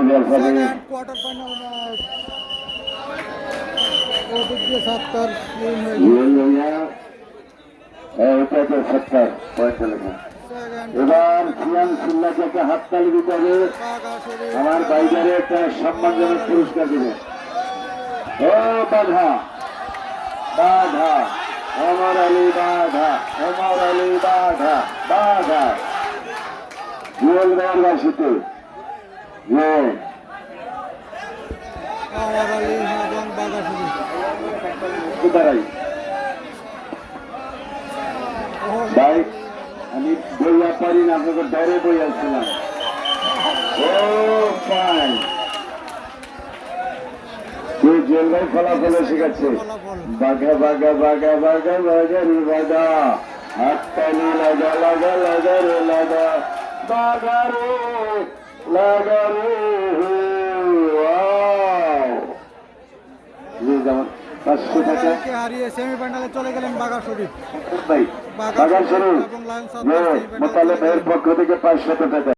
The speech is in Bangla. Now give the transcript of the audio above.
সেকেন্ড কোয়ার্টার ফাইনাল ম্যাচ ওদিক দিয়ে 70 উইন হয়ে গেল। এবার সিয়াম সিল্লাকে একটা হাততালি দিতে হবে। আমার বাইরে একটা সম্মানজনক পুরস্কার দেবে। ও বাধা বাধা ওমর আলী বাধা ওমর আলী বাধা বাধা জুয়েলবার বাসিতে ওমর আলী এবং বাঘাশুরি দাঁড়াই ভাই আমি বইয়া পারি না, আপনাকে ডরে বই আসছিলাম। ও ফাইন জেলভাই ফলাফল শিখাচ্ছে। বাঘা বাঘা বাঘা বাঘা বাঘা রে বাঘা হাততালি লাগা লাগা লাগা রে লাগা বাঘা রে লাগা রে। যেমন 500 টাকা হারিয়ে সেমিফাইনালে চলে গেলেন বাঘাশুরি। ভাই বাঘা শরীফ মোতালেব ভাইয়ের পক্ষ থেকে 500 টাকা।